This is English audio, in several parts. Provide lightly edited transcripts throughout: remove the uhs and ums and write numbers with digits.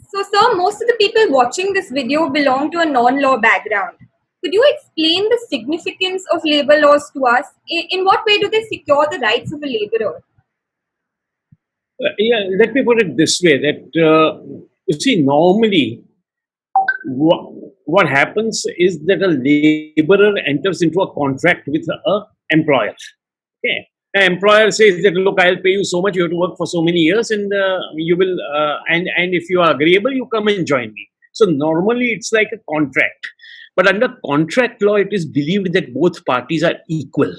So, sir, most of the people watching this video belong to a non-law background. Could you explain the significance of labor laws to us? In what way do they secure the rights of a laborer? Yeah, let me put it this way that you see, normally what happens is that a laborer enters into a contract with a employer. Okay, an employer says that, look, I'll pay you so much. You have to work for so many years, and you will, and if you are agreeable, you come and join me. So normally it's like a contract, but under contract law, it is believed that both parties are equal.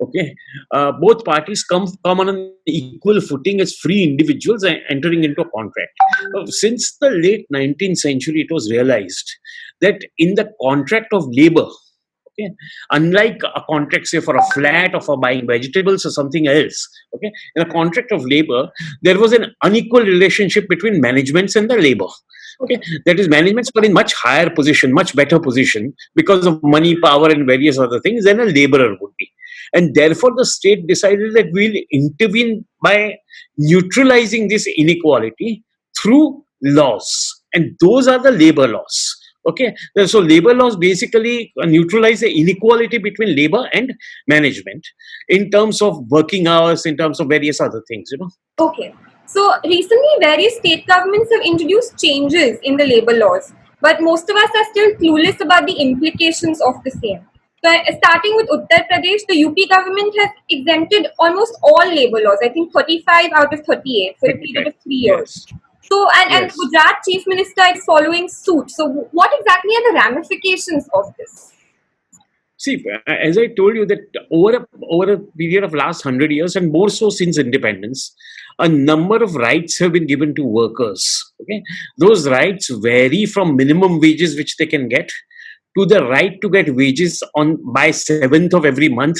Okay, both parties come on an equal footing as free individuals entering into a contract. Since the late 19th century, it was realized that in the contract of labor, okay, unlike a contract, say, for a flat or for buying vegetables or something else, okay, in a contract of labor, there was an unequal relationship between managements and the labor. Okay, that is, managements were in much higher position, much better position because of money, power, and various other things than a laborer would be. And therefore, the state decided that we'll intervene by neutralizing this inequality through laws. And those are the labor laws. Okay, so labor laws basically neutralize the inequality between labor and management in terms of working hours, in terms of various other things, Okay. So recently, various state governments have introduced changes in the labor laws, but most of us are still clueless about the implications of the same. So, starting with Uttar Pradesh, the UP government has exempted almost all labor laws. I think 35 out of 38 for a period of 3 years. Yes. So, and the Yes. Gujarat chief minister is following suit. So, what exactly are the ramifications of this? See, as I told you, that over a period of last 100 years, and more so since independence, a number of rights have been given to workers. Okay, those rights vary from minimum wages which they can get to the right to get wages on by 7th of every month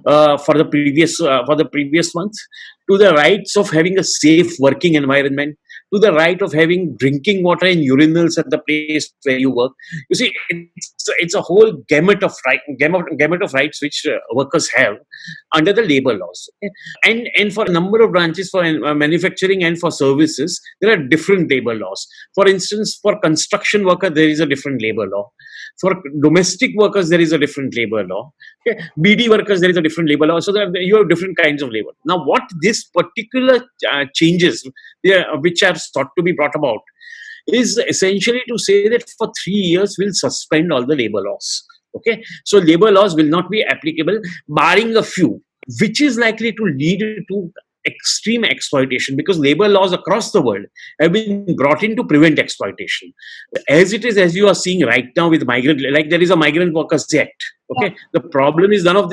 for the previous month, to the rights of having a safe working environment, to the right of having drinking water in urinals at the place where you work. You see, it's a whole gamut of rights which workers have under the labor laws. Okay? And for a number of branches, for manufacturing and for services, there are different labor laws. For instance, for construction worker, there is a different labor law. For domestic workers, there is a different labor law. Okay? BD workers, there is a different labor law. So you have different kinds of labor. Now, what this particular changes, which are thought to be brought about, is essentially to say that for 3 years we'll suspend all the labor laws. Okay, so labor laws will not be applicable, barring a few, which is likely to lead to extreme exploitation, because labor laws across the world have been brought in to prevent exploitation. As it is, as you are seeing right now with migrant, like there is a Migrant Workers Act. Okay, the problem is none of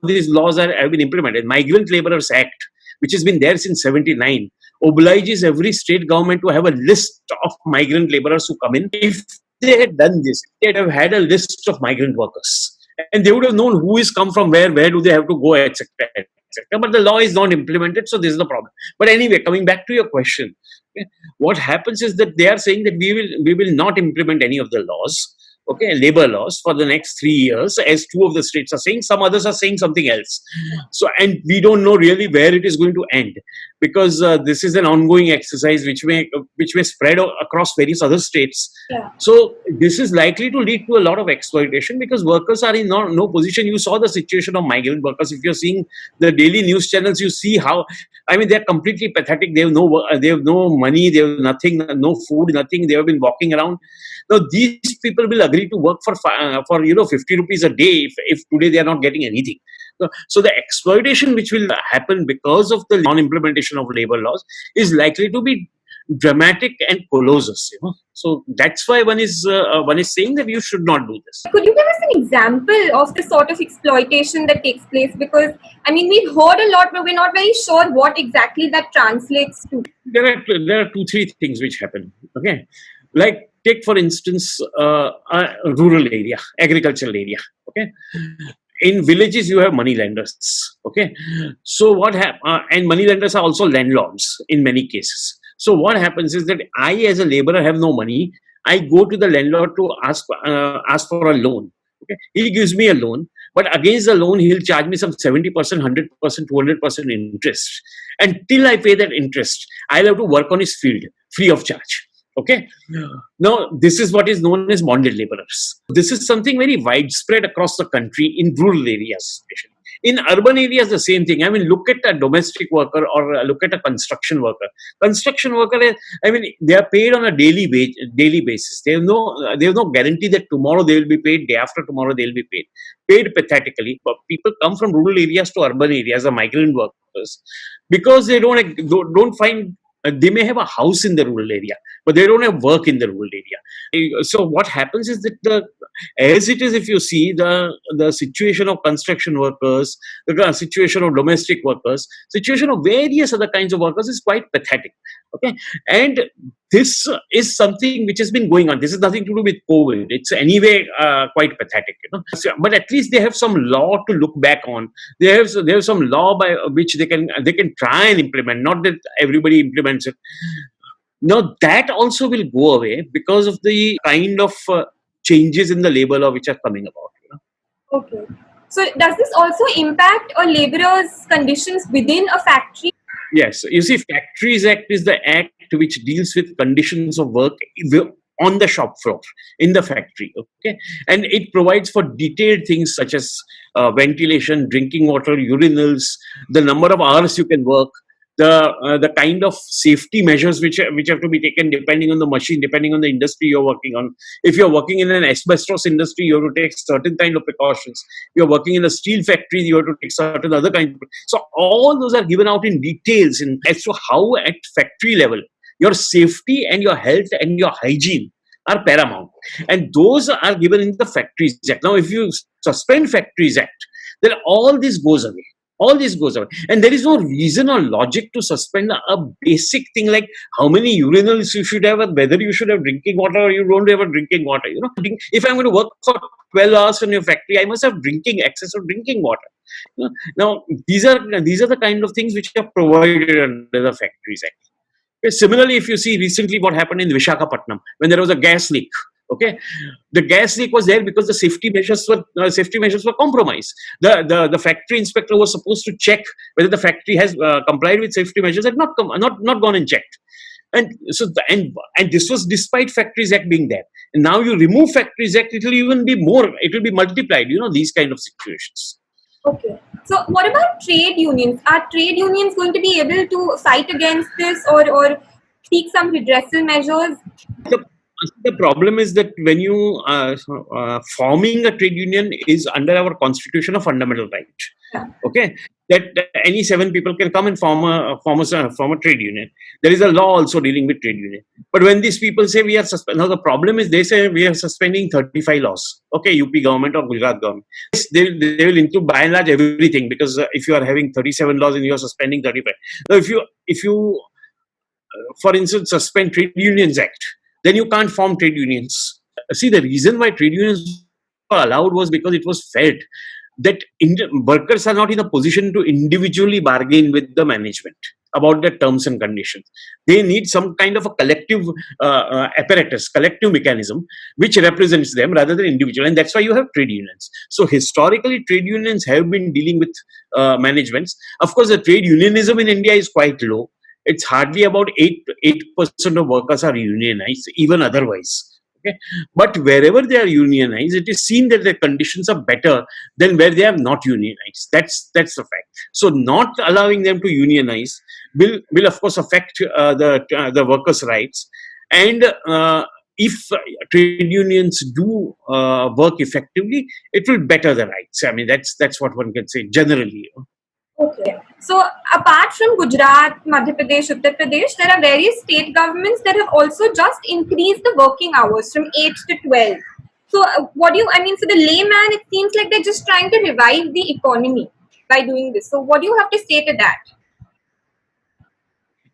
these laws have been implemented. Migrant Laborers Act, which has been there since 79, obliges every state government to have a list of migrant laborers who come in. If they had done this, they'd have had a list of migrant workers, and they would have known who is come from where do they have to go, etc., etc. But the law is not implemented, so this is the problem. But anyway, coming back to your question, okay, what happens is that they are saying that we will not implement any of the laws, okay, labor laws, for the next 3 years, as two of the states are saying. Some others are saying something else. So, and we don't know really where it is going to end, because this is an ongoing exercise which may spread across various other states. Yeah. So this is likely to lead to a lot of exploitation, because workers are in no position. You saw the situation of migrant workers. If you're seeing the daily news channels, you see how, I mean, they're completely pathetic. They have no money, they have nothing, no food, nothing. They have been walking around. Now these people will agree to work for 50 rupees a day if today they are not getting anything. So the exploitation which will happen because of the non-implementation of labor laws is likely to be dramatic and colossal. So that's why one is saying that you should not do this. Could you give us an example of the sort of exploitation that takes place? Because, I mean, we've heard a lot, but we're not very sure what exactly that translates to. There are 2-3 things which happen. Okay, like take for instance a rural area, agricultural area. Okay, in villages you have money lenders. Okay, so and money lenders are also landlords in many cases. So what happens is that I, as a laborer, have no money. I go to the landlord to ask for a loan. Okay, he gives me a loan, but against the loan he'll charge me some 70%, 100%, 200% interest. Until I pay that interest, I'll have to work on his field free of charge. Okay. Now, this is what is known as bonded laborers. This is something very widespread across the country in rural areas, especially. In urban areas, the same thing. I mean, look at a domestic worker or look at a construction worker. Construction worker, I mean, they are paid on a daily basis. They have no guarantee that tomorrow they will be paid, day after tomorrow they will be paid pathetically. But people come from rural areas to urban areas, the migrant workers, because they don't find. They may have a house in the rural area, but they don't have work in the rural area. So what happens is that as it is, if you see the situation of construction workers, the situation of domestic workers, situation of various other kinds of workers is quite pathetic. Okay, and this is something which has been going on. This is nothing to do with COVID. It's anyway quite pathetic, but at least they have some law to look back on. They have some law by which they can try and implement. Not that everybody implements it. Now that also will go away because of the kind of changes in the labor law which are coming about. Okay. So does this also impact a laborer's conditions within a factory? Yes, you see, Factories Act is the act which deals with conditions of work on the shop floor in the factory. Okay, and it provides for detailed things such as ventilation, drinking water, urinals, the number of hours you can work, the kind of safety measures which have to be taken depending on the machine, depending on the industry you're working on. If you're working in an asbestos industry, you have to take certain kind of precautions. You're working in a steel factory, you have to take certain other kinds. So all those are given out in details as to how at factory level your safety and your health and your hygiene are paramount, and those are given in the Factories Act. Now, if you suspend Factories Act, then all this goes away. All this goes away, and there is no reason or logic to suspend a basic thing like how many urinals you should have, or whether you should have drinking water or you don't have a drinking water. If I'm going to work for 12 hours in your factory, I must have access of drinking water. Now, these are the kind of things which are provided under the Factories Act. Similarly, if you see recently what happened in Vishakhapatnam when there was a gas leak, okay, the gas leak was there because the safety measures were compromised. The factory inspector was supposed to check whether the factory has complied with safety measures, had not gone and checked. And this was despite Factories Act being there. And now you remove Factories Act, it will even be more. It will be multiplied. These kind of situations. Okay. So what about trade unions? Are trade unions going to be able to fight against this or seek some redressal measures? The, the problem is that when you forming a trade union is under our constitution a fundamental right. Yeah. Okay, that any seven people can come and form a trade union. There is a law also dealing with trade union. But when these people say we are now the problem is they say we are suspending 35 laws. Okay, UP government or Gujarat government. Yes, they will include by and large everything, because if you are having 37 laws and you are suspending 35. Now, if you for instance, suspend Trade Unions Act, then you can't form trade unions. See, the reason why trade unions were allowed was because it was felt that workers are not in a position to individually bargain with the management about their terms and conditions. They need some kind of a collective apparatus, collective mechanism, which represents them rather than individual. And that's why you have trade unions. So historically, trade unions have been dealing with managements. Of course, the trade unionism in India is quite low. It's hardly about 8% of workers are unionized, even otherwise. Okay, but wherever they are unionized, it is seen that the conditions are better than where they are not unionized. That's the fact. So, not allowing them to unionize will of course affect the workers' rights, and if trade unions do work effectively, it will better the rights. I mean, that's what one can say generally. Okay. So apart from Gujarat, Madhya Pradesh, Uttar Pradesh, there are various state governments that have also just increased the working hours from 8 to 12. So so the layman, it seems like they're just trying to revive the economy by doing this. So what do you have to say to that?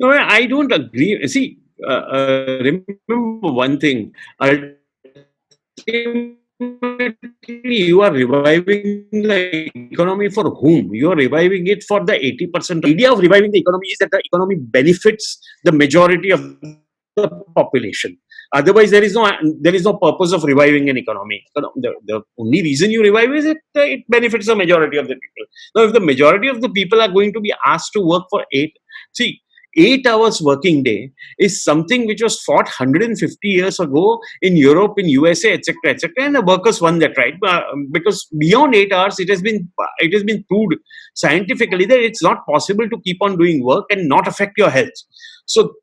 No, I don't agree. See, remember one thing. Ultimately, you are reviving the economy for whom? You are reviving it for the 80%. The idea of reviving the economy is that the economy benefits the majority of the population. Otherwise, there is no purpose of reviving an economy. The only reason you revive is it benefits the majority of the people. Now, if the majority of the people are going to be asked to work for 8, see, 8 hours working day is something which was fought 150 years ago in Europe, in USA, etc., and the workers won that right because beyond 8 hours, it has been proved scientifically that it's not possible to keep on doing work and not affect your health. So,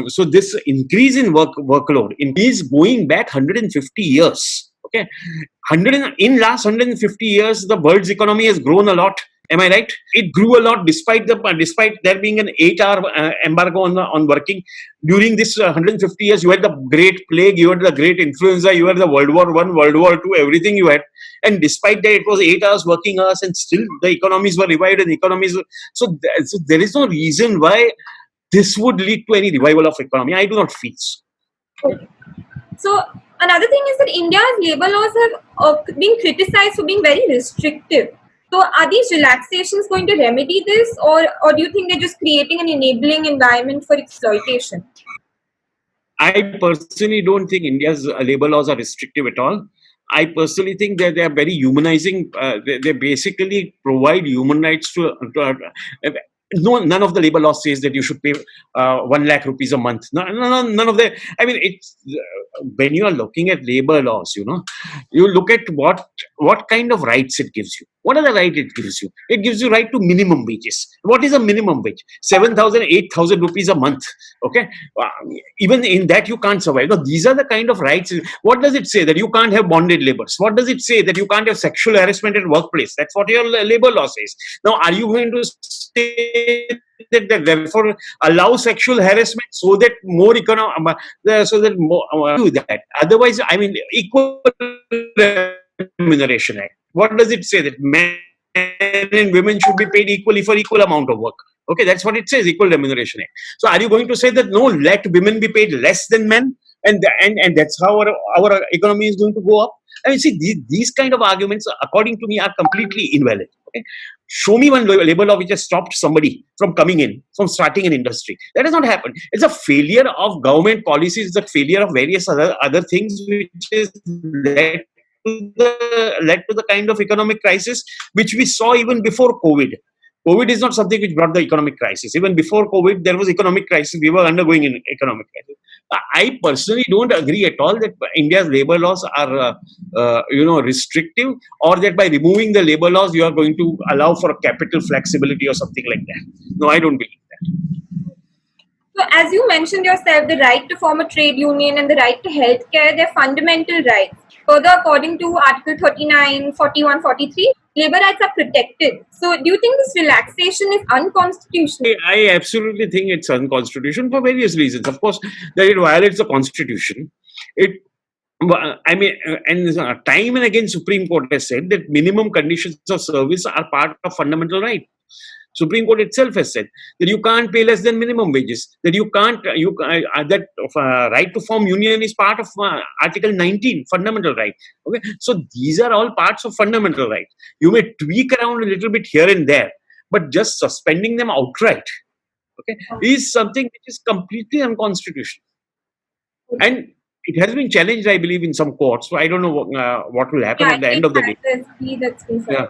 so this increase in workload is going back 150 years. Okay, in last 150 years, the world's economy has grown a lot. Am I right? It grew a lot despite there being an 8 hour embargo on working. During this 150 years, you had the Great Plague, you had the Great Influenza, you had the World War I, World War II, everything you had. And despite that, it was 8 hours working hours, and still the economies were revived and so there is no reason why this would lead to any revival of economy. I do not feel so. Okay. So another thing is that India's labor laws have been criticized for being very restrictive. So are these relaxations going to remedy this, or do you think they're just creating an enabling environment for exploitation? I personally don't think India's labor laws are restrictive at all. I personally think that they are very humanizing. They basically provide human rights no, none of the labor laws says that you should pay 1 lakh rupees a month. None of the. I mean, it's when you are looking at labor laws, you look at what kind of rights it gives you. What are the rights it gives you? It gives you right to minimum wages. What is a minimum wage? 7,000, 8,000 rupees a month. Okay, uh, even in that you can't survive. No, these are the kind of rights. What does it say? That you can't have bonded laborers? What does it say? That you can't have sexual harassment at workplace? That's what your labor law says. Now, are you going to say that therefore allow sexual harassment so that more so that more do that? Otherwise, I mean, equal remuneration act. What does it say? That men and women should be paid equally for equal amount of work. Okay, that's what it says, equal remuneration act. So are you going to say that no, let women be paid less than men, and that's how our economy is going to go up? I mean, see, these kind of arguments, according to me, are completely invalid. Okay, show me one labor law which has stopped somebody from coming in, from starting an industry. That has not happened. It's a failure of government policies. It's a failure of various other things which is led to the kind of economic crisis which we saw even before COVID. COVID is not something which brought the economic crisis. Even before COVID, there was economic crisis. We were undergoing an economic crisis. I personally don't agree at all that India's labor laws are, restrictive, or that by removing the labor laws you are going to allow for capital flexibility or something like that. No, I don't believe that. So, as you mentioned yourself, the right to form a trade union and the right to healthcare, they're fundamental rights. Further, according to Article 39, 41, 43, labor rights are protected. So, do you think this relaxation is unconstitutional? I absolutely think it's unconstitutional for various reasons. Of course, that it violates the constitution. It, I mean, and time and again, Supreme Court has said that minimum conditions of service are part of fundamental right. Supreme Court itself has said that you can't pay less than minimum wages. That you can't, that right to form union is part of Article 19, fundamental right. Okay, so these are all parts of fundamental right. You may tweak around a little bit here and there, but just suspending them outright, okay, is something which is completely unconstitutional. And it has been challenged, I believe, in some courts. So I don't know what will happen Yeah, at the it end of the day. has. That's been said. Yeah.